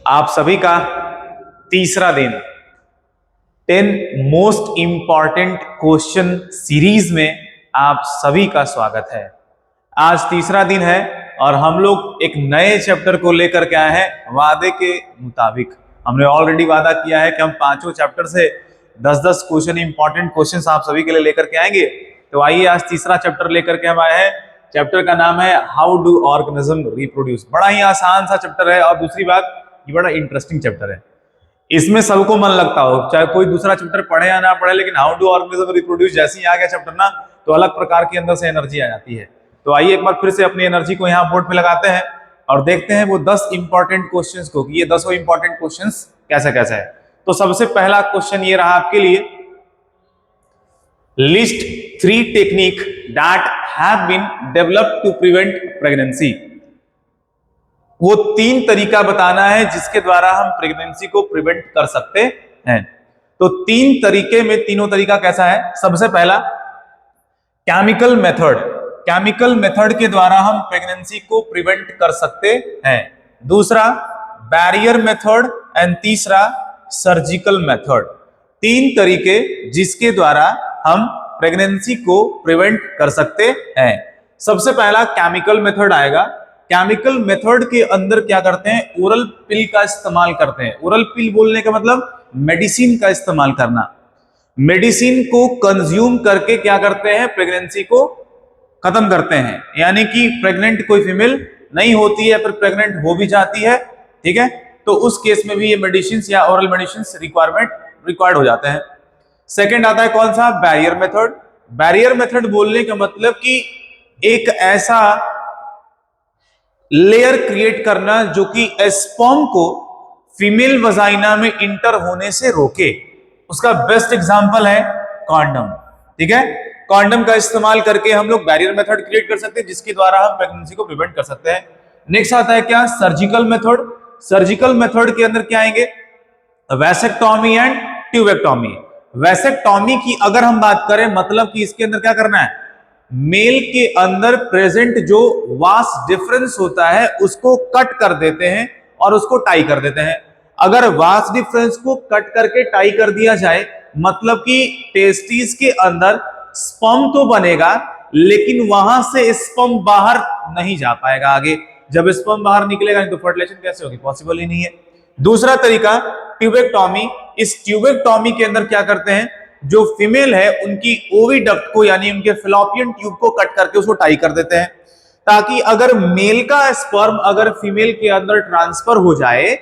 आप सभी का तीसरा दिन 10 मोस्ट इंपॉर्टेंट क्वेश्चन सीरीज में आप सभी का स्वागत है। आज तीसरा दिन है और हम लोग एक नए चैप्टर को लेकर के आए हैं। वादे के मुताबिक हमने ऑलरेडी वादा किया है कि हम पांचों चैप्टर से 10-10 क्वेश्चन इंपॉर्टेंट क्वेश्चन आप सभी के लिए लेकर के आएंगे। तो आइए आज तीसरा चैप्टर लेकर के हम आए हैं। चैप्टर का नाम है हाउ डू ऑर्गेनिज्म रिप्रोड्यूस। बड़ा ही आसान सा चैप्टर है और दूसरी बात ये बड़ा इंटरेस्टिंग चैप्टर है। इसमें सबको मन लगता हो, चाहे कोई दूसरा चैप्टर पढ़े या ना पढ़े, लेकिन हाउ डू ऑर्गेनिज्म रिप्रोड्यूस जैसे ही आ गया चैप्टर ना, तो अलग प्रकार की अंदर से एनर्जी आ जाती है। तो आइए एक बार फिर से अपनी एनर्जी को यहाँ बोर्ड पे लगाते हैं और देखते हैं वो 10 इंपॉर्टेंट क्वेश्चंस को कि ये 10 इंपॉर्टेंट क्वेश्चंस कैसे कैसे है। तो सबसे पहला क्वेश्चन ये रहा आपके लिए, list 3 technique that have been developed to prevent pregnancy. वो 3 तरीका बताना है जिसके द्वारा हम प्रेगनेंसी को प्रिवेंट कर सकते हैं। तो 3 तरीके में तीनों तरीका कैसा है? सबसे पहला केमिकल मेथड, केमिकल मेथड के द्वारा हम प्रेगनेंसी को प्रिवेंट कर सकते हैं। दूसरा बैरियर मेथड एंड तीसरा सर्जिकल मेथड। 3 तरीके जिसके द्वारा हम प्रेगनेंसी को प्रिवेंट कर सकते हैं। सबसे पहला केमिकल मेथड आएगा। केमिकल मेथड के अंदर क्या करते हैं? ओरल पिल का इस्तेमाल करते हैं। ओरल पिल बोलने का मतलब मेडिसिन का इस्तेमाल करना। मेडिसिन को कंज्यूम करके क्या करते हैं? प्रेगनेंसी को खत्म करते हैं। यानी कि प्रेग्नेंट कोई फीमेल नहीं होती है, पर प्रेग्नेंट हो भी जाती है, ठीक है, तो उस केस में भी ये मेडिसिन या ओरल मेडिसिन रिक्वायर्ड हो जाते हैं। सेकेंड आता है कौन सा? Barrier method. बैरियर मेथड बोलने का मतलब कि एक ऐसा लेयर क्रिएट करना जो कि स्पर्म को फीमेल वजाइना में इंटर होने से रोके। उसका बेस्ट एग्जांपल है कॉन्डम, ठीक है। कॉन्डम का इस्तेमाल करके हम लोग बैरियर मेथड क्रिएट कर सकते हैं जिसके द्वारा हम प्रेगनेंसी को प्रिवेंट कर सकते हैं। नेक्स्ट आता है क्या? Surgical method. सर्जिकल मेथड के अंदर क्या आएंगे? Vasectomy and tubectomy. वैसेक्टोमी की अगर हम बात करें, मतलब कि इसके अंदर क्या करना है? मेल के अंदर प्रेजेंट जो वास डिफरेंस होता है उसको कट कर देते हैं और उसको टाई कर देते हैं। अगर वास डिफरेंस को कट करके टाई कर दिया जाए, मतलब कि टेस्टिस के अंदर स्पर्म तो बनेगा लेकिन वहां से स्पर्म बाहर नहीं जा पाएगा आगे। जब स्पर्म बाहर निकलेगा नहीं तो फर्टिलाइजेशन कैसे होगी? पॉसिबल ही नहीं है। दूसरा तरीका ट्यूबेक्टोमी। इस ट्यूबेक्टोमी के अंदर क्या करते हैं? जो फीमेल है उनकी ओविडक्ट को यानी उनके फिलोपियन ट्यूब को कट करके उसको टाई कर देते हैं, ताकि अगर मेल का स्पर्म अगर फीमेल के अंदर ट्रांसफर हो जाए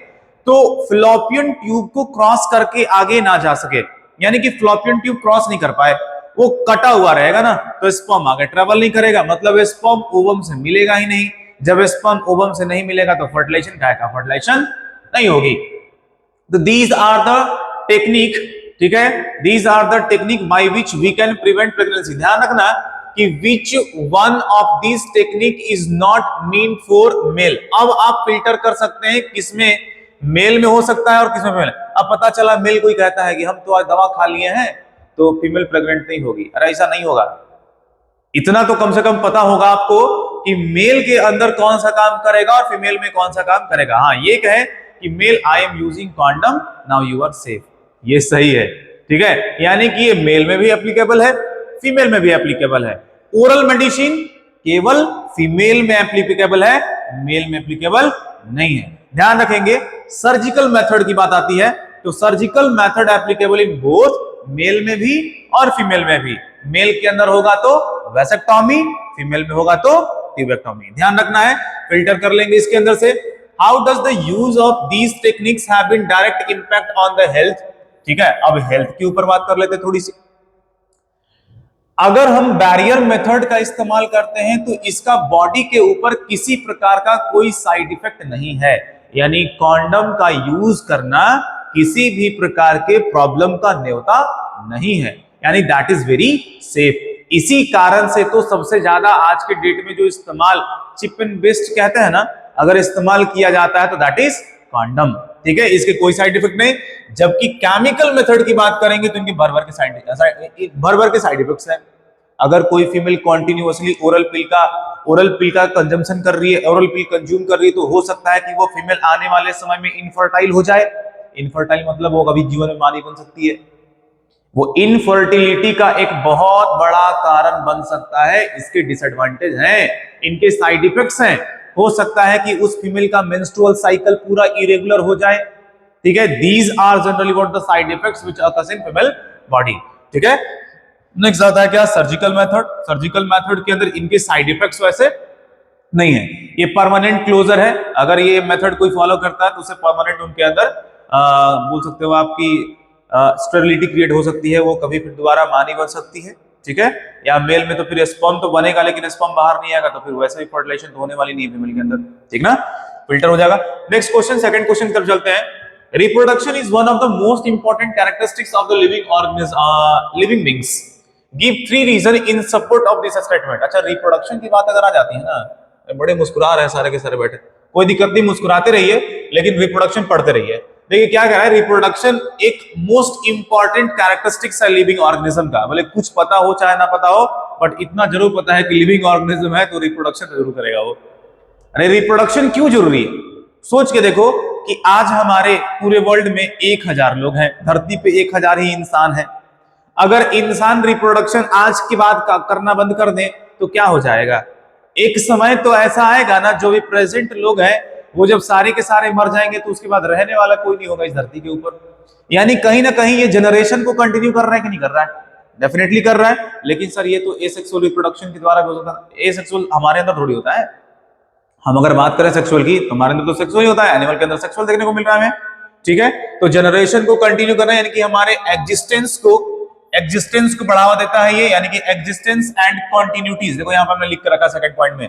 तो फिलोपियन ट्यूब को क्रॉस करके आगे ना जा सके। यानी कि फिलोपियन ट्यूब क्रॉस नहीं कर पाए, वो कटा हुआ रहेगा ना, तो स्पर्म आगे ट्रेवल नहीं करेगा, मतलब स्पर्म ओवम से मिलेगा ही नहीं। जब स्पर्म ओवम से नहीं मिलेगा तो फर्टिलाइजेशन क्या है? फर्टिलाइजेशन नहीं होगी। तो दीज आर द टेक्निक, ठीक है, these are the technique by which we can prevent pregnancy. ध्यान रखना कि which one of these technique is not mean for male. अब आप फिल्टर कर सकते हैं किसमें मेल में हो सकता है और किसमें फीमेल। अब पता चला मेल कोई कहता है कि हम तो आज दवा खा लिए हैं तो फीमेल प्रेग्नेंट नहीं होगी। अरे ऐसा नहीं होगा। इतना तो कम से कम पता होगा आपको कि मेल के अंदर कौन सा काम करेगा और फीमेल में कौन सा काम करेगा। हाँ, ये कहे कि male I am using condom, now you are safe, ये सही है, ठीक है। यानी कि ये मेल में भी एप्लीकेबल है, फीमेल में भी एप्लीकेबल है। ओरल मेडिसिन केवल फीमेल में एप्लीकेबल है, मेल में एप्लीकेबल नहीं है। ध्यान रखेंगे। सर्जिकल मेथड की बात आती है तो surgical method applicable in both male में भी और फीमेल में भी। मेल के अंदर होगा तो वैसेक्टोमी, फीमेल में होगा तो ट्यूबेक्टोमी। ध्यान रखना है, फिल्टर कर लेंगे इसके अंदर से। How does the use of these techniques have been direct impact on the health. ठीक है, अब हेल्थ के ऊपर बात कर लेते थोड़ी सी। अगर हम बैरियर मेथड का इस्तेमाल करते हैं तो इसका बॉडी के ऊपर किसी प्रकार का कोई साइड इफेक्ट नहीं है। यानी कॉन्डम का यूज करना किसी भी प्रकार के प्रॉब्लम का न्योता नहीं है, यानी दैट इज वेरी सेफ। इसी कारण से तो सबसे ज्यादा आज के डेट में जो इस्तेमाल चिप एंड बेस्ड कहते हैं ना, अगर इस्तेमाल किया जाता है तो दैट इज कॉन्डम, ठीक है। इसके कोई साइड इफेक्ट नहीं। जबकि केमिकल मेथड की बात करेंगे तो इनके भर भर के साइड इफेक्ट्स हैं। अगर कोई फीमेल कॉन्टिन्यूअसली ओरल पिल का कंजम्पशन कर रही है, ओरल पिल कंज्यूम कर रही है, तो हो सकता है कि वो फीमेल आने वाले समय में इनफर्टाइल हो जाए। इनफर्टाइल मतलब वो कभी जीवन में मां नहीं बन सकती है। वो इनफर्टिलिटी का एक बहुत बड़ा कारण बन सकता है। इसके डिसएडवांटेज हैं, इनके साइड इफेक्ट्स हैं। हो सकता है कि उस फीमेल का मेंस्ट्रुअल साइकिल पूरा इरेगुलर हो जाए, ठीक है। These are generally what the side effects which occurs in female body, ठीक है। नेक्स्ट आता है क्या, सर्जिकल मेथड। सर्जिकल मेथड के अंदर इनके साइड इफेक्ट्स वैसे नहीं है। ये परमानेंट क्लोजर है, अगर ये मेथड कोई फॉलो करता है तो उसे परमानेंट उनके अंदर बोल सकते हो आपकी स्टेरिलिटी क्रिएट हो सकती है, वो कभी फिर दोबारा मां नहीं बन सकती है, ठीक है। या मेल में तो फिर स्पर्म तो बनेगा लेकिन स्पर्म बाहर नहीं आएगा, तो फिर वैसे भी फर्टिलाइजेशन तो होने वाली नहीं है फीमेल के अंदर, ठीक ना, फिल्टर हो जाएगा। नेक्स्ट क्वेश्चन, सेकंड क्वेश्चन की तरफ चलते हैं। Reproduction is one of the most important characteristics of the living beings. Give 3 reason in support of this statement. अच्छा, रिप्रोडक्शन की बात अगर आ जाती है ना, बड़े मुस्कुरा रहे हैं सारे के सारे बैठे, कोई दिक्कत नहीं, मुस्कुराते रहिए लेकिन रिप्रोडक्शन पढ़ते रहिए। देखिए क्या कह रहा है, रिप्रोडक्शन एक मोस्ट इंपॉर्टेंट कैरेक्टरिस्टिक्स है लिविंग ऑर्गेनिज्म का। भले कुछ पता हो चाहे ना पता हो, बट इतना जरूर पता है कि लिविंग ऑर्गेनिज्म है तो रिप्रोडक्शन जरूर करेगा वो। अरे रिप्रोडक्शन क्यों जरूरी है, सोच के देखो कि आज हमारे पूरे वर्ल्ड में 1000 लोग हैं, धरती पे 1000 ही इंसान है। अगर इंसान रिप्रोडक्शन आज के बाद करना बंद कर दें तो क्या हो जाएगा। एक समय तो ऐसा आएगा ना, जो भी प्रेजेंट लोग हैं वो जब सारे के सारे मर जाएंगे तो उसके बाद रहने वाला कोई नहीं होगा इस धरती के ऊपर। यानी कहीं ना कहीं ये जनरेशन को कंटिन्यू कर रहा है कि नहीं कर रहा है, डेफिनेटली कर रहा है। लेकिन सर ये तो एसेक्सुअल रिप्रोडक्शन के द्वारा भी होता है। एसेक्सुअल हमारे अंदर थोड़ी होता है, हम अगर बात करें सेक्सुअल की तो हमारे अंदर तो सेक्सुअल ही होता है, एनिमल के अंदर सेक्सुअल देखने को मिल रहा है हमें, ठीक है। तो जनरेशन को कंटिन्यू करना यानी कि हमारे एग्जिस्टेंस को बढ़ावा देता है ये, यानी कि एग्जिस्टेंस एंड कंटिन्यूटीज। देखो यहां पर हमने लिख कर रखा सेकंड पॉइंट में,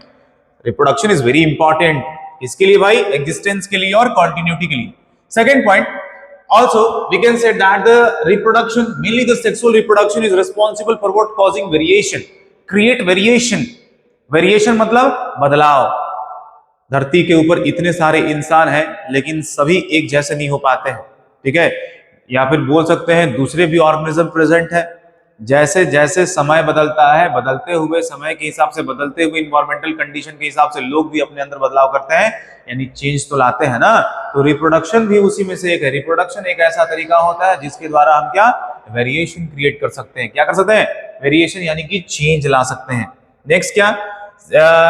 रिप्रोडक्शन इज वेरी इंपॉर्टेंट। इसके लिए भाई, एग्जिस्टेंस के लिए और कंटिन्यूटी के लिए। Second point, also we can say that the reproduction, mainly the sexual reproduction, is responsible for what causing variation, create variation मतलब बदलाव। धरती के ऊपर इतने सारे इंसान हैं लेकिन सभी एक जैसे नहीं हो पाते हैं, ठीक है। या फिर बोल सकते हैं दूसरे भी ऑर्गेनिज्म प्रेजेंट है। जैसे जैसे समय बदलता है, बदलते हुए समय के हिसाब से, बदलते हुए इन्वायरमेंटल कंडीशन के हिसाब से लोग भी अपने अंदर बदलाव करते हैं, यानी चेंज तो लाते हैं ना। तो रिप्रोडक्शन भी उसी में से एक है। रिप्रोडक्शन एक ऐसा तरीका होता है जिसके द्वारा हम क्या, वेरिएशन क्रिएट कर सकते हैं। क्या कर सकते हैं, वेरिएशन, यानी कि चेंज ला सकते हैं। नेक्स्ट क्या,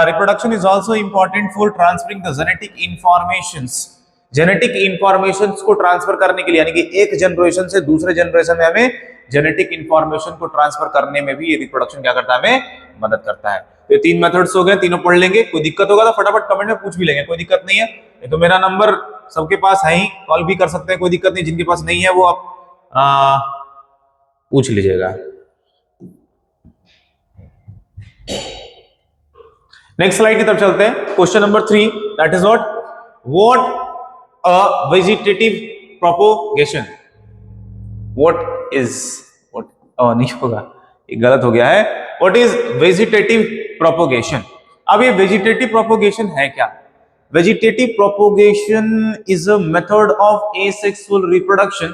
reproduction is also important for transferring the genetic informations. Genetic informations को ट्रांसफर करने के लिए, यानी कि एक जनरेशन से दूसरे जनरेशन में हमें जेनेटिक इंफॉर्मेशन को ट्रांसफर करने में भी ये रिप्रोडक्शन क्या करता है, हमें मदद करता है। तो ये 3 मेथड्स हो गए, तीनों पढ़ लेंगे। कोई दिक्कत होगा तो फटाफट कमेंट में पूछ भी लेंगे, कोई दिक्कत नहीं है। ये तो मेरा नंबर सबके पास है ही, कॉल भी कर सकते हैं, कोई दिक्कत नहीं। जिनके पास नहीं है वो आप पूछ लीजिएगा। नेक्स्ट स्लाइड की तरफ चलते हैं। Question number 3, that is what a vegetative propagation. नहीं होगा, ये गलत हो गया है। What is vegetative propagation. अब ये वेजिटेटिव प्रोपोगेशन है क्या। Vegetative propagation is a method of asexual reproduction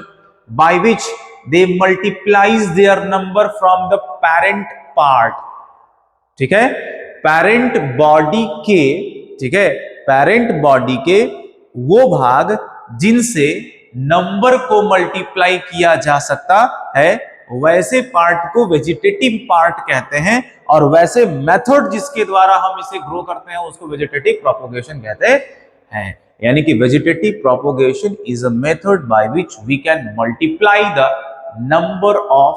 by which they multiplies their number from the parent part, ठीक है, पेरेंट बॉडी के, ठीक है, पेरेंट बॉडी के वो भाग जिनसे नंबर को मल्टीप्लाई किया जा सकता है, वैसे पार्ट को वेजिटेटिव पार्ट कहते हैं। और वैसे मेथड जिसके द्वारा हम इसे ग्रो करते हैं उसको वेजिटेटिव प्रोपोगेशन कहते हैं। यानी कि vegetative propagation is a method by which we can multiply the number of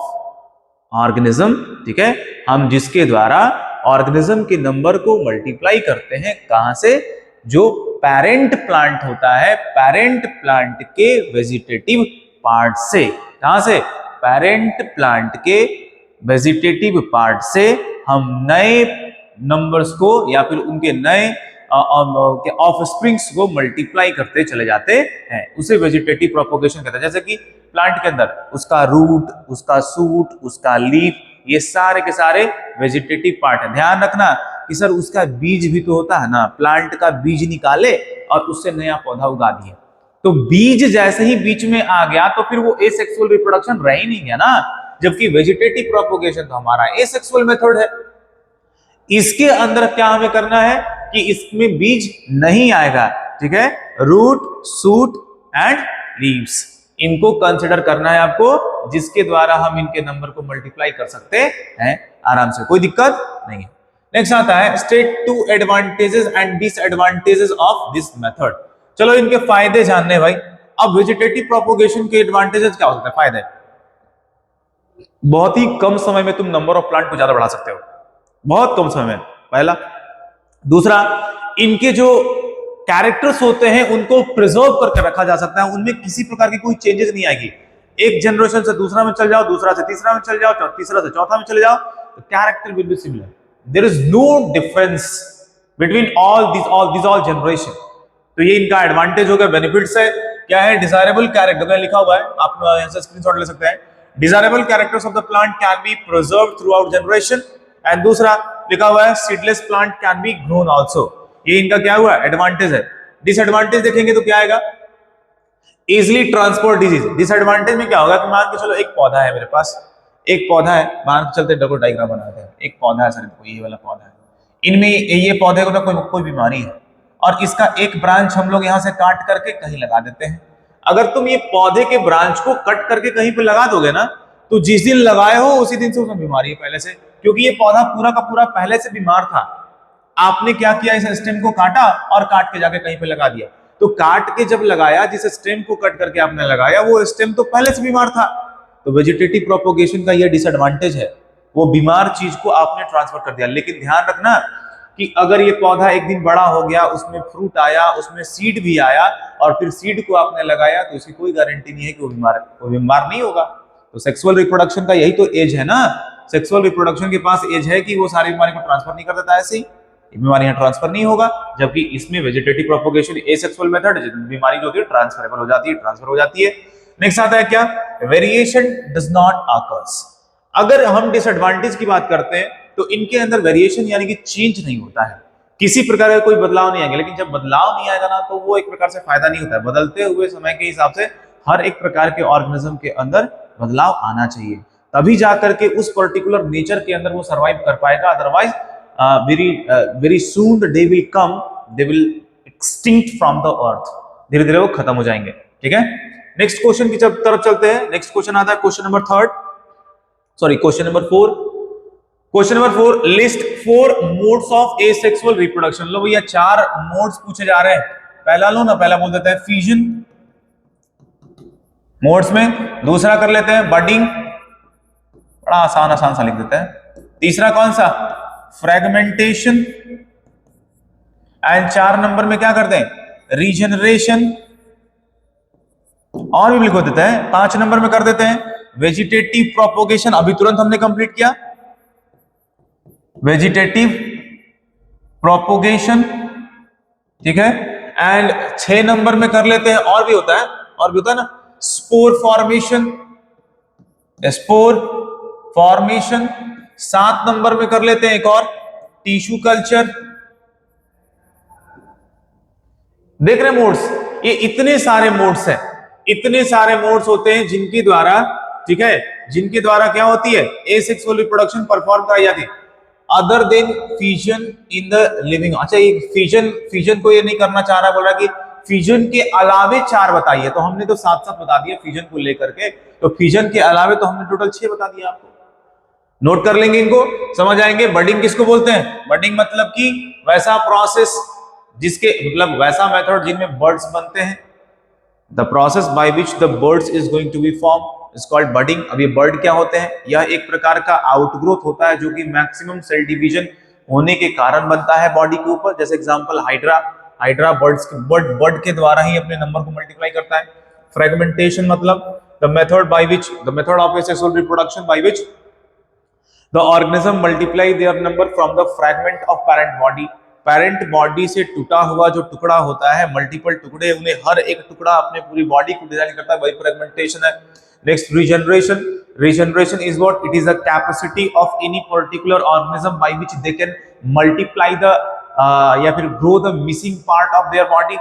organism, ठीक है, हम जिसके द्वारा ऑर्गेनिज्म के नंबर को मल्टीप्लाई करते हैं। कहां से, जो पेरेंट प्लांट होता है, पेरेंट प्लांट के वेजिटेटिव पार्ट से। कहां से, पेरेंट प्लांट के वेजिटेटिव पार्ट से हम नए नंबर्स को या फिर उनके नए ऑफस्प्रिंग्स को मल्टीप्लाई करते चले जाते हैं, उसे वेजिटेटिव प्रोपोगेशन कहते हैं। जैसे कि प्लांट के अंदर उसका रूट, उसका सूट, उसका लीफ, ये सारे के सारे वेजिटेटिव पार्ट है। ध्यान रखना कि सर उसका बीज भी तो होता है ना, प्लांट का बीज निकाले और उससे नया पौधा उगा दिया, तो बीज जैसे ही बीच में आ गया तो फिर वो एसेक्सुअल रिप्रोडक्शन रह ही नहीं गया ना। जबकि वेजिटेटिव प्रोपोगेशन तो हमारा एसेक्सुअल मेथड है। इसके अंदर क्या हमें करना है कि इसमें बीज नहीं आएगा, ठीक है, रूट, शूट एंड लीव्स, इनको कंसिडर करना है आपको, जिसके द्वारा हम इनके नंबर को मल्टीप्लाई कर सकते हैं आराम से, कोई दिक्कत नहीं है। नेक्स्ट आता है state 2 advantages and disadvantages of this method. चलो इनके फायदे जानने भाई। अब वेजिटेटिव प्रोपोगेशन के एडवांटेजेस क्या हो सकते हैं, फायदे? बहुत ही कम समय में तुम नंबर ऑफ प्लांट को ज्यादा बढ़ा सकते हो, बहुत कम समय में, पहला। दूसरा, इनके जो कैरेक्टर्स होते हैं उनको प्रिजर्व करके रखा जा सकता है, उनमें किसी प्रकार की कोई चेंजेस नहीं आएगी। एक जनरेशन से दूसरा में चल जाओ, दूसरा से तीसरा में चल जाओ, तीसरा से चौथा में चले जाओ, तो character will be similar, there is no difference between all generation. तो ये इनका एडवांटेज हो गया। बेनिफिट्स है क्या है, डिजायरेबल कैरेक्टर में लिखा हुआ है, आप यहां से स्क्रीनशॉट ले सकते हैं। Desirable characters of the plant can be preserved through out generation, and दूसरा लिखा हुआ है seedless plant can be grown also. ये इनका क्या हुआ, एडवांटेज है। डिसएडवांटेज देखेंगे तो क्या आएगा, इजिली ट्रांसपोर्ट डिजीज। डिसएडवांटेज में क्या होगा कि मान के चलो एक पौधा है मेरे पास, एक पौधा है, मान के चलते डबल डायग्राम बनाते हैं, एक पौधा है सर, ये वाला पौधा है, इनमें ये पौधे को ना कोई बीमारी है, और इसका एक ब्रांच हम लोग यहाँ से काट करके कहीं लगा देते हैं। अगर तुम ये पौधे के ब्रांच को कट करके कहीं पे लगा दोगे ना, तो जिस दिन लगाए हो उसी दिन से उसमें बीमारी है पहले से, क्योंकि ये पौधा पूरा का पूरा पहले से बीमार था। आपने क्या किया, इस स्टेम को काटा और काट के जाके कहीं पे लगा दिया। तो काट के जब लगाया, जिस स्टेम को कट करके आपने लगाया, वो स्टेम तो पहले से बीमार था। तो वेजिटेटिव प्रोपोगेशन का ये डिसएडवांटेज है, वो बीमार चीज को आपने ट्रांसफर कर दिया। लेकिन ध्यान रखना कि अगर ये पौधा एक दिन बड़ा हो गया, उसमें फ्रूट आया, उसमें सीड भी आया, और फिर सीड को आपने लगाया, तो इसकी कोई गारंटी नहीं है कि वो बीमार नहीं होगा। तो सेक्सुअल रिप्रोडक्शन का यही तो एज है ना, सेक्सुअल रिप्रोडक्शन के पास एज है कि वो सारी बीमारी को ट्रांसफर नहीं कर देता, ऐसे ही बीमारियां ट्रांसफर नहीं होगा। जबकि इसमें वेजिटेटिव प्रोपोगेशन एसेक्सुअल मेथड, बीमारी जो होती है ट्रांसफरेबल हो जाती है, ट्रांसफर हो जाती है। नेक्स्ट आता है क्या, वेरिएशन डज नॉट अकर्स। अगर हम डिसएडवांटेज की बात करते हैं तो इनके अंदर वेरिएशन यानी कि चेंज नहीं होता है, किसी प्रकार का कोई बदलाव नहीं आएगा। लेकिन जब बदलाव नहीं आएगा ना, तो वो एक प्रकार से फायदा नहीं होता है। बदलते हुए समय के हिसाब से हर एक प्रकार के ऑर्गेनिज्म के अंदर बदलाव आना चाहिए, तभी जाकर के उस पर्टिकुलर नेचर के अंदर वो सर्वाइव कर पाएगा। Otherwise very soon they will come, they will extinct from the earth, धीरे धीरे वो खत्म हो जाएंगे। ठीक है, नेक्स्ट क्वेश्चन की तरफ चलते हैं। नेक्स्ट क्वेश्चन आता है question number 4। Question number 4, list 4 modes of asexual reproduction. लो भैया 4 मोड्स पूछे जा रहे हैं। पहला लो ना, पहला बोल देते हैं फ्यूजन मोड्स में, दूसरा कर लेते हैं बडिंग, बड़ा आसान सा लिख देते हैं। तीसरा कौन सा, फ्रेगमेंटेशन, एंड 4 नंबर में क्या करते हैं, रीजनरेशन, और भी लिख देते हैं। 5 नंबर में कर देते हैं वेजिटेटिव प्रोपोगेशन, अभी तुरंत हमने कंप्लीट किया वेजिटेटिव प्रोपोगेशन, ठीक है। एंड 6 नंबर में कर लेते हैं, और भी होता है ना, स्पोर फॉर्मेशन। 7 नंबर में कर लेते हैं एक और, टिश्यू कल्चर। देख रहे मोड्स, ये इतने सारे मोड्स हैं, इतने सारे मोड्स होते हैं जिनके द्वारा, ठीक है, जिनके द्वारा क्या होती है, एसेक्सुअल रिप्रोडक्शन परफॉर्म कराई जाती है, other than fission in the living. अच्छा, ये फिजन को ये नहीं करना चाह रहा, बोल रहा कि फिजन के अलावे 4 बताइए, तो हमने तो 7 बता दिया फिजन को लेकर के, तो फिजन के अलावे तो हमने टोटल 6 बता दिया आपको। नोट कर लेंगे, इनको समझ आएंगे। बडिंग किसको बोलते हैं, बडिंग मतलब कि वैसा प्रोसेस जिसके मतलब वैसा मेथड जिनमें बर्ड्स बनते हैं, the process by which the birds is going to be form is called budding. अब ये बर्ड क्या होते हैं, यह एक प्रकार का आउटग्रोथ होता है जो कि मैक्सिमम सेल डिवीजन होने के कारण बनता है बॉडी के ऊपर। जैसे एग्जांपल हाइड्रा बर्ड के द्वारा ही अपने नंबर को मल्टीप्लाई करता है। फ्रेगमेंटेशन मतलब the method of asexual reproduction by which the organism multiply their number from the fragment of parent body। Parent body से टूटा हुआ जो टुकड़ा होता है, मल्टीपल टुकड़े, उन्हें हर एक टुकड़ा अपने पूरी बॉडी को डिजाइन करता है, वही फ्रेगमेंटेशन है। Next regeneration is what, it is the capacity of any particular organism by which they can multiply the या फिर grow the missing part of their body.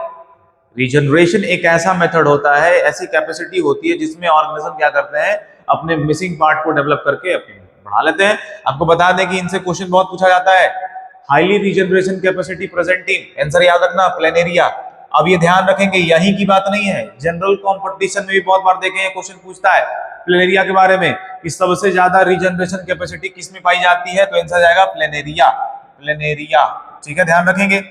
Regeneration एक ऐसा मेथड होता है, ऐसी कैपेसिटी होती है जिसमें ऑर्गेनिज्म क्या करते हैं, अपने मिसिंग पार्ट को डेवलप करके अपने बढ़ा लेते हैं। आपको बता दें कि इनसे क्वेश्चन बहुत पूछा जाता है। Highly regeneration capacity presenting, answer याद रखना प्लेनेरिया। अब ये ध्यान रखेंगे यही की बात नहीं है, जनरल कंपटीशन में भी बहुत बार देखे क्वेश्चन पूछता है प्लेनेरिया के बारे में कि सबसे ज्यादा रीजनरेशन कैपेसिटी किस में पाई जाती है, तो आंसर जाएगा प्लेनेरिया, प्लेनेरिया। ठीक है, ध्यान रखेंगे।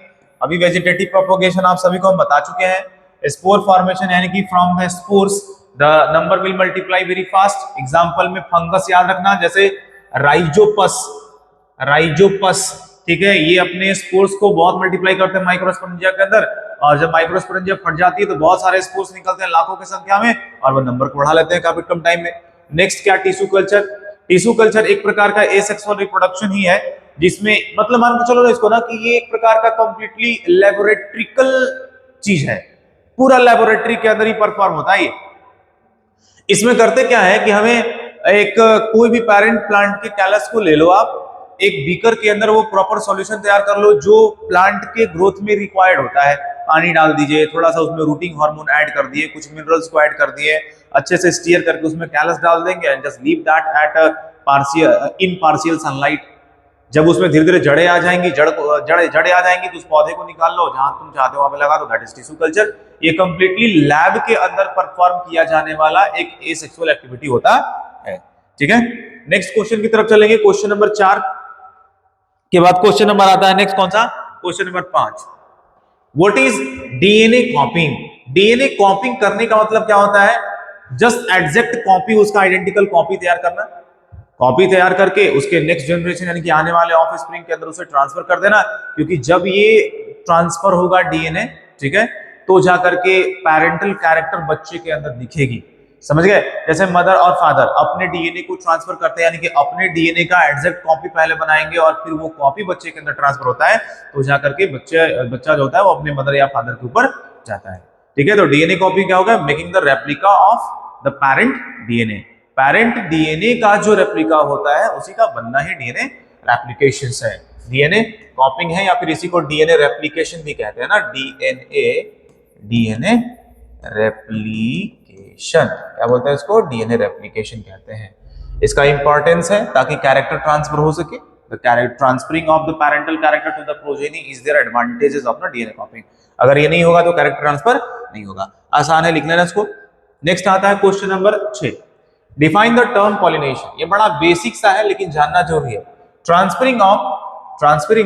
अभी वेजिटेटिव प्रोपोगेशन आप सभी को हम बता चुके हैं। स्पोर फॉर्मेशन यानी कि from the spores the number will multiply very fast. Example में फंगस याद रखना, जैसे राइजोपस, राइजोपस, ठीक है, ये अपने स्पोर्स को बहुत मल्टीप्लाई करते हैं माइक्रोस्पोरेंजिया के अंदर, और जब माइक्रोस्पोरेंजिया फट जाती है तो बहुत सारे स्पोर्स निकलते हैं लाखों की संख्या में, और वो नंबर को बढ़ा लेते हैं काफी कम टाइम में। नेक्स्ट क्या, टिश्यू कल्चर। टिश्यू कल्चर एक प्रकार का एसेक्सुअल रिप्रोडक्शन ही है, जिसमें मतलब मान के चलो ना इसको ना कि ये एक प्रकार का कंप्लीटली लेबोरेटरिकल चीज है, पूरा लेबोरेटरी के अंदर ही परफॉर्म होता है ये। इसमें करते क्या है कि हमें एक कोई भी पेरेंट प्लांट के कैलस को ले लो आप, एक बीकर के अंदर वो प्रॉपर सॉल्यूशन तैयार कर लो जो प्लांट के ग्रोथ में रिक्वायर्ड होता है। पानी डाल दीजिए, थोड़ा सा उसमें रूटिंग हार्मोन ऐड कर दिए, कुछ मिनरल्स को ऐड कर दिए, अच्छे से स्टीयर करके उसमें कैलस डाल देंगे and just leave that at partial in partial sunlight. जब उसमें धीरे धीरे जड़ें आ जाएंगी, जड़ें आ जाएंगी तो उस पौधे को निकाल लो, जहां तुम चाहते हो वहां पे लगा दो, दैट इज टिश्यू कल्चर। ये कंप्लीटली लैब के अंदर परफॉर्म किया जाने वाला एक एसेक्सुअल एक्टिविटी होता है। ठीक है, नेक्स्ट क्वेश्चन की तरफ चलेंगे। क्वेश्चन नंबर 4 के बाद क्वेश्चन नंबर आता है नेक्स्ट कौन सा, question number 5। What is DNA कॉपिंग। DNA कॉपिंग करने का मतलब क्या होता है, जस्ट एग्जैक्ट कॉपी, उसका आइडेंटिकल कॉपी तैयार करना। कॉपी तैयार करके उसके नेक्स्ट जनरेशन यानी कि आने वाले ऑफ स्प्रिंग के अंदर उसे ट्रांसफर कर देना, क्योंकि जब ये ट्रांसफर होगा डीएनए, ठीक है, तो जाकर के पेरेंटल कैरेक्टर बच्चे के अंदर दिखेगी। समझ गए, जैसे मदर और फादर अपने डीएनए को ट्रांसफर करते हैं, यानी कि अपने डीएनए का एग्जैक्ट कॉपी पहले बनाएंगे और फिर वो कॉपी बच्चे के अंदर ट्रांसफर होता है, तो जाकर के बच्चा जो होता है वो अपने मदर या फादर के ऊपर जाता है। ठीक है, तो डीएनए कॉपी क्या होगा, making the replica of the parent DNA. Parent DNA का जो रेप्लिका होता है उसी का बनना ही डीएनए रेप्लिकेशन है। डीएनए कॉपिंग है या फिर इसी को डीएनए रेप्लिकेशन भी कहते हैं ना, डीएनए रेप्लिकेशन क्या बोलते हैं इसको, डीएनए रेप्लिकेशन कहते हैं। इसका इंपॉर्टेंस है ताकि कैरेक्टर ट्रांसफर हो सके। The character transferring of the parental character to the progeny is there advantages of the DNA copying. अगर ये नहीं होगा तो कैरेक्टर ट्रांसफर नहीं होगा। आसान है, लिख लेना इसको। नेक्स्ट आता है question number 6। Define the term pollination. ये बड़ा बेसिक सा है लेकिन जानना जरूरी है। Transferring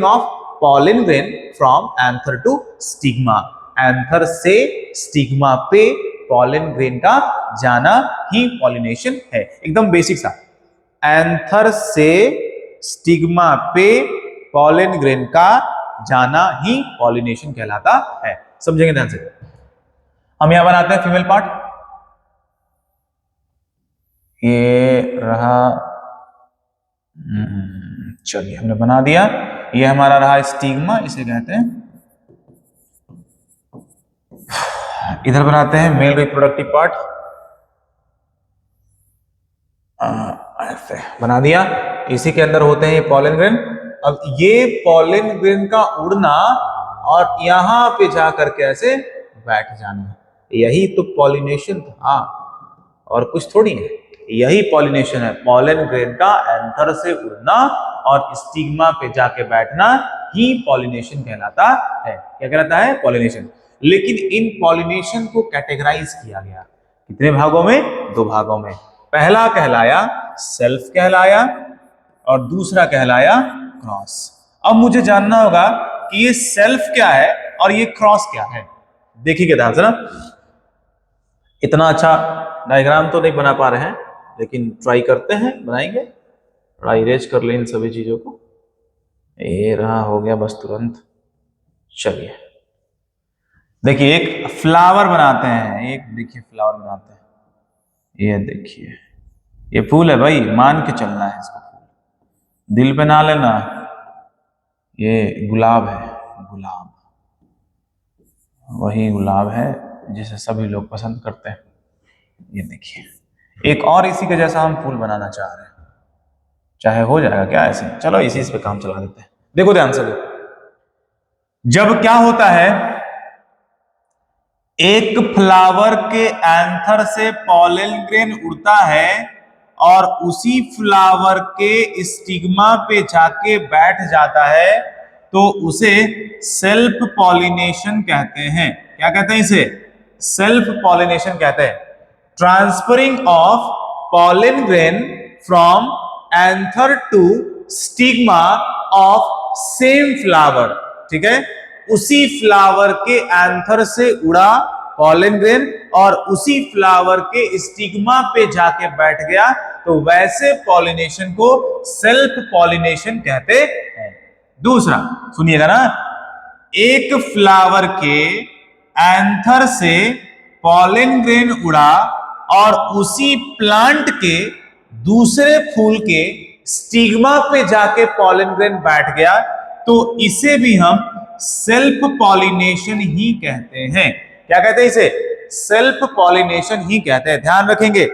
of pollen grain from anther to stigma. Anther से स्टिग्मा पे पॉलिन ग्रेन का जाना ही पॉलिनेशन है। एकदम बेसिक सा, एंथर से स्टिग्मा पे पॉलिन ग्रेन का जाना ही पॉलिनेशन कहलाता है। समझेंगे ध्यान से। हम यहां बनाते हैं फीमेल पार्ट, ये रहा, चलिए हमने बना दिया। ये हमारा रहा स्टिग्मा, इसे कहते हैं। इधर बनाते हैं मेल रिप्रोडक्टिव पार्ट, ऐसे बना दिया। इसी के अंदर होते हैं ये पॉलन ग्रेन। अब ये पॉलन ग्रेन का उड़ना और यहां पे जाकर के ऐसे बैठ जाना, यही तो पॉलिनेशन था और कुछ थोड़ी है। यही पॉलिनेशन है, पॉलन ग्रेन का एंथर से उड़ना और स्टिग्मा पे जाके बैठना ही पॉलिनेशन कहलाता है। क्या कहलाता है, पॉलिनेशन। लेकिन इन पॉलिनेशन को कैटेगराइज किया गया कितने भागों में, 2 भागों में। पहला कहलाया सेल्फ कहलाया और दूसरा कहलाया क्रॉस। अब मुझे जानना होगा कि ये सेल्फ क्या है और ये क्रॉस क्या है। देखिए ध्यान से ना, इतना अच्छा डायग्राम तो नहीं बना पा रहे हैं लेकिन ट्राई करते हैं, बनाएंगे। थोड़ा इरेज कर लें इन सभी चीजों को। ये रहा, हो गया बस तुरंत। चलिए देखिए, एक फ्लावर बनाते हैं, एक देखिए फ्लावर बनाते हैं। ये देखिए, ये फूल है भाई, मान के चलना है इसको, दिल पे ना लेना। ये गुलाब है, गुलाब, वही गुलाब है जिसे सभी लोग पसंद करते हैं। ये देखिए, एक और इसी के जैसा हम फूल बनाना चाह रहे हैं, चाहे हो जाएगा क्या ऐसे। चलो इसी पे काम चला देते हैं। देखो ध्यान से, जब क्या होता है, एक फ्लावर के एंथर से पॉलन ग्रेन उड़ता है और उसी फ्लावर के स्टिग्मा पे जाके बैठ जाता है तो उसे सेल्फ पॉलिनेशन कहते हैं। क्या कहते हैं इसे? सेल्फ पॉलिनेशन कहते हैं। Transferring of pollen grain from anther to stigma of same flower. ठीक है, उसी फ्लावर के एंथर से उड़ा पॉलन ग्रेन और उसी फ्लावर के स्टिग्मा पे जाके बैठ गया, तो वैसे पॉलिनेशन को सेल्फ पॉलिनेशन कहते हैं। दूसरा सुनिएगा ना, एक फ्लावर के एंथर से पॉलन ग्रेन उड़ा और उसी प्लांट के दूसरे फूल के स्टिग्मा पे जाके पॉलन ग्रेन बैठ गया, तो इसे भी हम सेल्फ पॉलिनेशन ही कहते हैं। क्या कहते हैं इसे? सेल्फ पॉलिनेशन ही कहते हैं। ध्यान रखेंगे,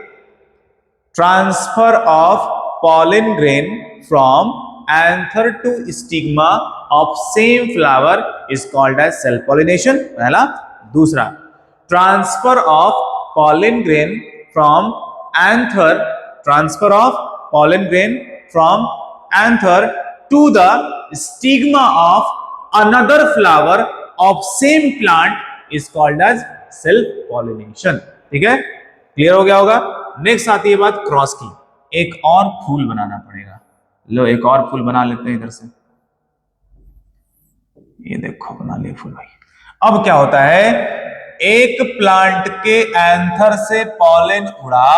transfer of pollen grain from anther to stigma of same flower is called as self pollination, पहला। दूसरा, transfer of pollen grain from anther, transfer of pollen grain from anther to the stigma of another flower of same plant is called as self pollination। ठीक है, clear हो गया होगा। Next आती है बात क्रॉस की। एक और फूल बनाना पड़ेगा। लो एक और फूल बना लेते हैं इधर से। ये देखो बना लिए फूल भाई। अब क्या होता है, एक प्लांट के एंथर से पॉलन उड़ा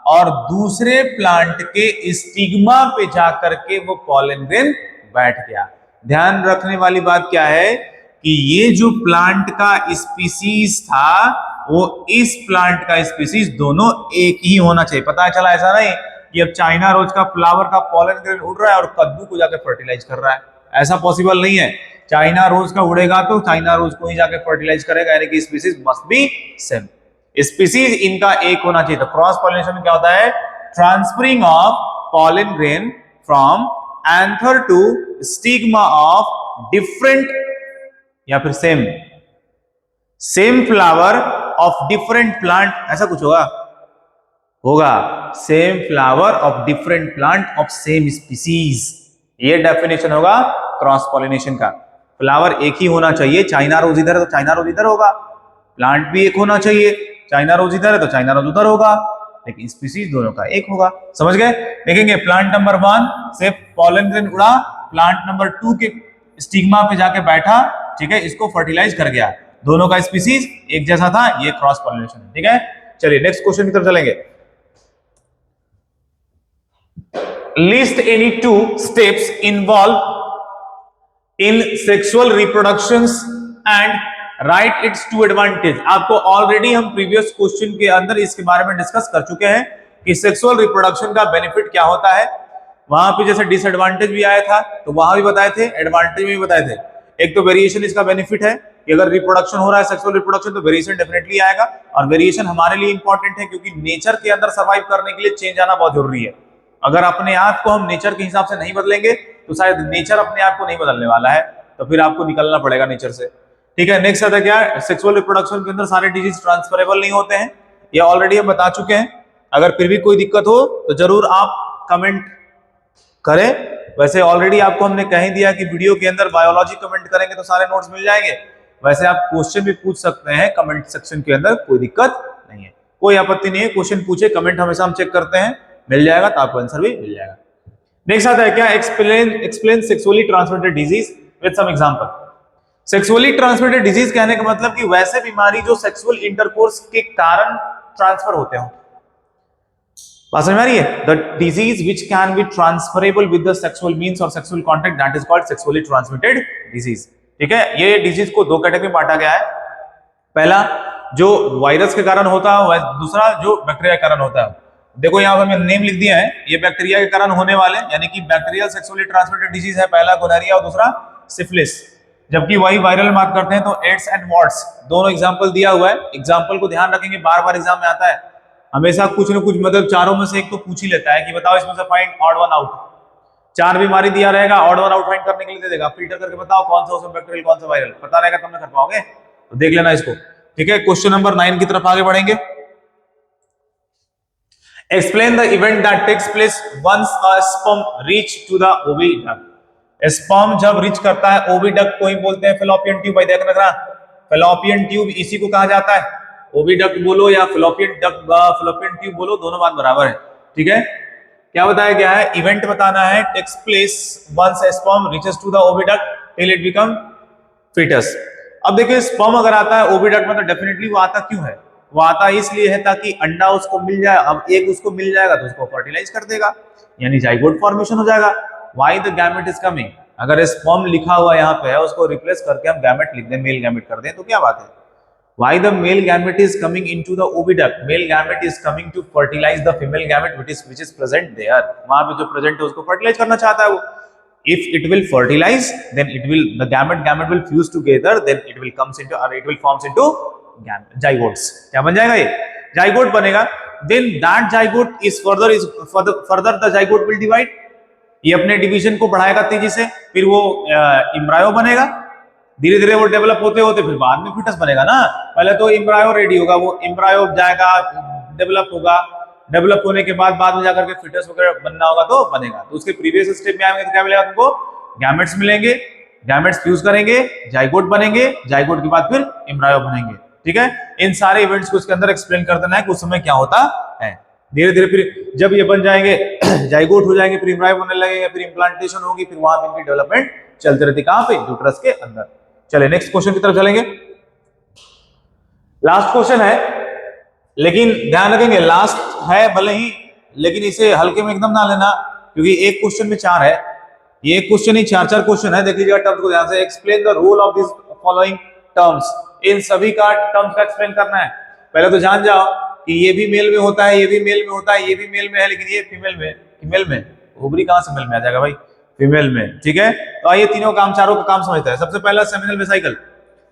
और दूसरे प्लांट के स्टिग्मा पे जाकर के वो पॉलन ग्रेन बैठ गया। ध्यान रखने वाली बात क्या है कि ये जो प्लांट का स्पीसीज था वो इस प्लांट का स्पीसीज दोनों एक ही होना चाहिए। पता चला ऐसा नहीं कि अब चाइना रोज का फ्लावर का पॉलन ग्रेन उड़ रहा है और कद्दू को जाके फर्टिलाइज कर रहा है, ऐसा पॉसिबल नहीं है। चाइना रोज का उड़ेगा तो चाइना रोज को ही जाके फर्टिलाइज करेगा, यानी कि species must be same, species इनका एक होना चाहिए। तो क्रॉस पॉलिनेशन में क्या होता है, transferring of pollen grain from anther to stigma of different या फिर same flower of different plant, ऐसा कुछ होगा same flower of different plant of same species. ये डेफिनेशन होगा क्रॉस पॉलिनेशन का। फ्लावर एक ही होना चाहिए, चाइना रोज इधर है तो चाइना रोज इधर होगा, प्लांट भी एक होना चाहिए, चाइना रोज इधर है तो चाइना रोज उधर होगा, लेकिन स्पीसीज दोनों का एक होगा। समझ गए? देखेंगे प्लांट नंबर 1 से पॉलन ग्रेन उड़ा, प्लांट नंबर 2 के स्टिग्मा पे जाके बैठा, ठीक है, इसको फर्टिलाइज कर गया, दोनों का स्पीसीज एक जैसा था, ये क्रॉस पॉलिनेशन है। ठीक है, चलिए नेक्स्ट क्वेश्चन की तरफ चलेंगे। List any 2 steps involve in sexual reproductions and write its two advantage. आपको ऑलरेडी हम प्रीवियस क्वेश्चन के अंदर इसके बारे में डिस्कस कर चुके हैं कि सेक्सुअल रिप्रोडक्शन का बेनिफिट क्या होता है। वहां पे जैसे डिसएडवांटेज भी आया था तो वहां भी बताए थे, एडवांटेज में भी बताए थे। एक तो वेरिएशन इसका बेनिफिट है कि अगर रिप्रोडक्शन हो रहा है सेक्सुअल रिप्रोडक्शन तो वेरिएशन डेफिनेटली आएगा, और वेरिएशन हमारे लिए इंपॉर्टेंट है क्योंकि नेचर के अंदर सर्वाइव करने के लिए चेंज आना बहुत जरूरी है। अगर अपने आप को हम नेचर के हिसाब से नहीं बदलेंगे तो शायद नेचर अपने आप को नहीं बदलने वाला है, तो फिर आपको निकलना पड़ेगा नेचर से। ठीक है, नेक्स्ट आता है क्या, सेक्सुअल रिप्रोडक्शन के अंदर सारे डिजीज ट्रांसफरेबल नहीं होते हैं, ये ऑलरेडी हम बता चुके हैं। अगर फिर भी कोई दिक्कत हो तो जरूर आप कमेंट करें। वैसे ऑलरेडी आपको हमने कह दिया कि वीडियो के अंदर बायोलॉजी कमेंट करेंगे तो सारे नोट्स मिल जाएंगे। वैसे आप क्वेश्चन भी पूछ सकते हैं कमेंट सेक्शन के अंदर, कोई दिक्कत नहीं है, कोई आपत्ति नहीं है, क्वेश्चन पूछे, कमेंट हमेशा हम चेक करते हैं, मिल जाएगा तो आपको आंसर भी मिल जाएगा। नेक्स्ट आता है क्या, explain sexually transmitted disease with some example. Sexually transmitted disease कहने का मतलब कि वैसे बीमारी जो सेक्सुअल इंटरकोर्स के कारण ट्रांसफर होते हो। बात समझ में आ रही है? The disease which can be transferable with the sexual means और sexual contact, that is called sexually transmitted disease. ठीक है, ये डिजीज को 2 कैटेगरी में बांटा गया है। पहला जो वायरस के कारण होता है, दूसरा जो बैक्टीरिया के कारण होता है। देखो यहाँ पर मैं नेम लिख दिया है, ये बैक्टीरिया के कारण होने वाले, यानी कि बैक्टीरियल सेक्सुअली ट्रांसमिटेड डिजीज है, पहला गोनोरिया और दूसरा सिफिलिस। जबकि वही वायरल बात करते हैं तो एड्स एंड वॉट्स, दोनों एग्जांपल दिया हुआ है। एग्जांपल को ध्यान रखेंगे, बार बार एग्जाम में आता है, हमेशा कुछ न कुछ, मतलब चारों में से एक तो पूछ ही लेता है कि बताओ इसमें से फाइंड ऑड वन आउट। 4 बीमारी दिया रहेगा, ऑड वन आउट फाइंड करने के लिए दे देगा, फिल्टर करके बताओ कौन सा उसमें बैक्टीरियल कौन सा वायरल, पता रहेगा तब ना कर पाओगे, तो देख लेना इसको। ठीक है, क्वेश्चन नंबर 9 की तरफ आगे बढ़ेंगे। Explain the event that takes place once a sperm reach to the oviduct. Sperm जब रीच करता है ओविडक्ट को ही बोलते हैं फेलोपियन ट्यूब। भाई देख रखना, फेलोपियन ट्यूब इसी को कहा जाता है। ओविडक्ट बोलो या फेलोपियन ट्यूब बोलो, दोनों बात बराबर है। ठीक है, क्या बताया गया है, इवेंट बताना है, takes place once a sperm reaches to the oviduct till it become foetus. अब देखिए स्पर्म अगर आता है ओविडक्ट में तो डेफिनेटली वो आता क्यों है, वो आता इसलिए है ताकि अंडा उसको मिल जाए। अब एक उसको मिल जाएगा तो उसको फर्टिलाइज कर देगा, यानी जाइगोट फॉर्मेशन हो जाएगा। Why the gamete is coming, अगर स्पर्म लिखा हुआ यहाँ पे है उसको रिप्लेस करके हम गैमेट लिख दें, मेल गैमेट कर दें तो क्या बात है। Why the male gamete is coming into the oviduct? Male gamete is coming to fertilize the female gamete which is present there. वहां पे जो present है उसको fertilize करना चाहता है वो। If it will fertilize, then it will the gamete will fuse together, then it will comes into or it will forms into zygotes। क्या बन जाएगा ये, zygote बनेगा। Then that zygote is further the zygote will divide। ये अपने division को बढ़ाएगा तेजी से, फिर वो एम्ब्रायो बनेगा। धीरे धीरे वो डेवलप होते होते फिर बाद में फीटस बनेगा ना। पहले तो एम्ब्रायो रेडी होगा, वो एम्ब्रायो जाएगा, डेवलप होगा, डेवलप होने के बाद में जाकर के फीटस वगैरह बनना होगा तो बनेगा। तो उसके प्रीवियस स्टेप में आएंगे तो क्या मिलेगा तुमको, गैमेट्स मिलेंगे, गैमेट्स फ्यूज करेंगे, जाइगोट बनेंगे, जाइगोट के बाद फिर एम्ब्रायो बनेंगे। ठीक है, इन सारे इवेंट्स को उसके अंदर एक्सप्लेन कर देना है कि उस समय क्या होता है। धीरे धीरे फिर जब ये बन जाएंगे, जाइगोट हो जाएंगे, फिर एम्ब्रायो बनने लगेंगे, फिर इम्प्लांटेशन होगी, फिर वहां पे इनकी डेवलपमेंट चलती रहती। कहां पे, यूट्रस के अंदर। चले नेक्स्ट क्वेश्चन की तरफ चलेंगे। लास्ट क्वेश्चन है, लेकिन ध्यान रखेंगे लास्ट है भले ही, लेकिन इसे हल्के में एकदम ना लेना, क्योंकि एक क्वेश्चन में 4 है, ये एक क्वेश्चन ही 4 क्वेश्चन है। देख लीजिएगा टर्म्स को ध्यान से। Explain the role of this following terms. इन सभी का टर्म्स का एक्सप्लेन करना है। पहले तो जान जाओ कि ये भी मेल में होता है, ये भी मेल में होता है, ये भी मेल में है, लेकिन ये फीमेल में। ओवरी कहां से मेल में आ जाएगा भाई, फीमेल में। ठीक है, तो आइए तीनों काम, चारों का काम समझते हैं। सबसे पहला seminal vesicle.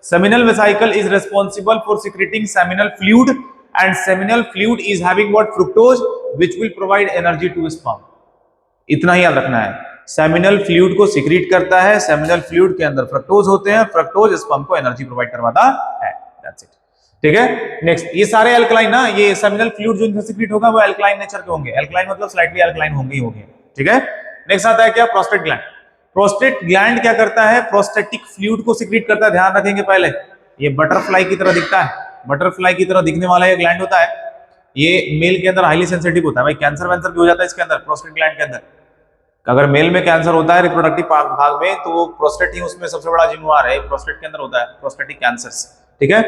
Seminal vesicle is responsible for secreting seminal fluid and seminal fluid is having what, fructose which will provide energy to sperm. इतना ही याद रखना है, सेमिनल फ्लूइड को सिक्रीट करता है, सेमिनल फ्लूइड के अंदर फ्रक्टोज होते हैं, फ्रक्टोज स्पर्म को एनर्जी प्रोवाइड करवाता है। That's it. ठीक है, नेक्स्ट, ये सारे एल्कलाइन ना, ये सेमिनल फ्लूइड जो इनसे सिक्रीट होगा वो एल्कलाइन नेचर के होंगे। एल्कलाइन मतलब स्लाइटली एल्कलाइन होंगे ही होंगे। ठीक है, नेक्स्ट आता है क्या, प्रोस्टेट ग्लैंड। प्रोस्टेट ग्लैंड क्या करता है, प्रोस्टेटिक फ्लूइड को सिक्रीट करता है। ध्यान रखेंगे, पहले ये बटरफ्लाई की तरह दिखता है, बटरफ्लाई की तरह दिखने वाला ये ग्लैंड होता है। ये मेल के अंदर हाईली सेंसिटिव होता है। भाई कैंसर वैंसर भी हो जाता है इसके अंदर, प्रोस्टेट ग्लैंड के अंदर। अगर मेल में कैंसर होता है रिप्रोडक्टिव भाग में, तो वो प्रोस्टेट ही उसमें सबसे बड़ा जिम्मेवार है, प्रोस्टेट के अंदर होता है प्रोस्टेटिक कैंसर्स। ठीक है,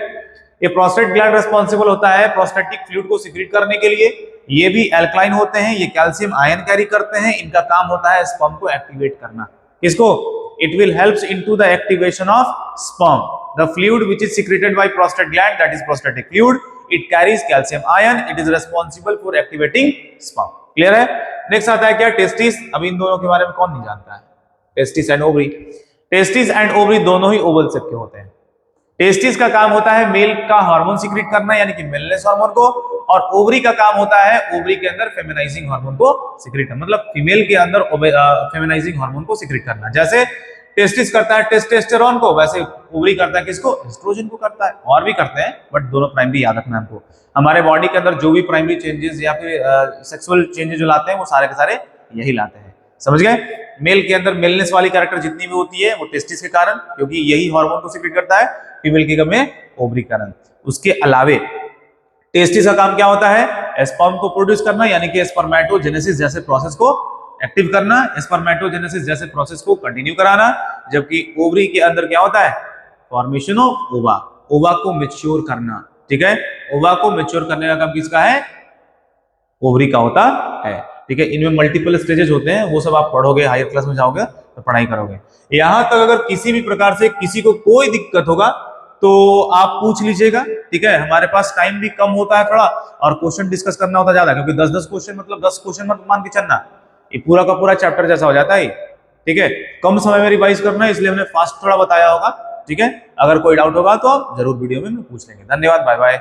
ये प्रोस्टेट ग्लैंड रिस्पांसिबल होता है प्रोस्टेटिक फ्लूइड को सिक्रीट करने के लिए। ये भी एल्कलाइन होते हैं, ये कैल्शियम आयन कैरी करते हैं। इनका काम होता है स्पर्म को एक्टिवेट करना। किसको, it will helps into the activation of sperm. The fluid which is secreted by prostate gland, that is prostatic fluid, it carries calcium ion, it is responsible for activating sperm. Clear है। Next आता है क्या, testis. अब इन दोनों के बारे में कौन नहीं जानता है, testis and ovary. Testis and ovary दोनों ही ओवल शेप के होते हैं। टेस्टिस का काम होता है मेल का हार्मोन सीक्रेट करना, यानी कि मेलनेस हार्मोन को, और ओवरी का काम होता है ओवरी के अंदर फेमिनाइजिंग हार्मोन को सीक्रेट करना, मतलब फीमेल के अंदर फेमिनाइजिंग हार्मोन को सीक्रेट करना। जैसे टेस्टिस करता है टेस्टोस्टेरोन को, वैसे ओवरी करता है किसको, एस्ट्रोजन को करता है। और भी करते हैं, बट दोनों प्राइमरी याद रखना हमको। हमारे बॉडी के अंदर जो भी प्राइमरी चेंजेस या फिर सेक्सुअल चेंजेस जो लाते हैं वो सारे के सारे यही लाते हैं। समझ गए। मेल के अंदर मेलनेस वाली कैरेक्टर जितनी भी होती है वो टेस्टिस के कारण, क्योंकि यही हार्मोन को सीक्रेट करता है। फीमेल के में ओवरी कारण। उसके अलावे टेस्टिस का काम क्या होता है, स्पर्म को प्रोड्यूस करना, यानी कि स्पर्मेटोजेनेसिस जैसे प्रोसेस को एक्टिव करना, स्पर्मेटोजेनेसिस जैसे प्रोसेस को कंटिन्यू कराना। जबकि ओवरी के अंदर क्या होता है, फॉर्मेशन ऑफ ओवा, ओवा को मैच्योर करना। ठीक है, ओवा को मैच्योर करने का काम किसका है, ओवरी का होता है। ठीक है, इनमें मल्टीपल स्टेजेस होते हैं, वो सब आप पढ़ोगे, हायर क्लास में जाओगे तो पढ़ाई करोगे। यहां तक अगर किसी भी प्रकार से किसी को कोई दिक्कत होगा तो आप पूछ लीजिएगा। ठीक है, हमारे पास टाइम भी कम होता है थोड़ा, और क्वेश्चन डिस्कस करना होता ज्यादा, क्योंकि 10-10 क्वेश्चन मतलब 10 क्वेश्चन मत मान के चलना, ये पूरा का पूरा चैप्टर जैसा हो जाता है। ठीक है, कम समय में रिवाइज करना है, इसलिए हमने फास्ट थोड़ा बताया होगा। ठीक है, अगर कोई डाउट होगा तो आप जरूर वीडियो में पूछ लेंगे। धन्यवाद, बाय बाय।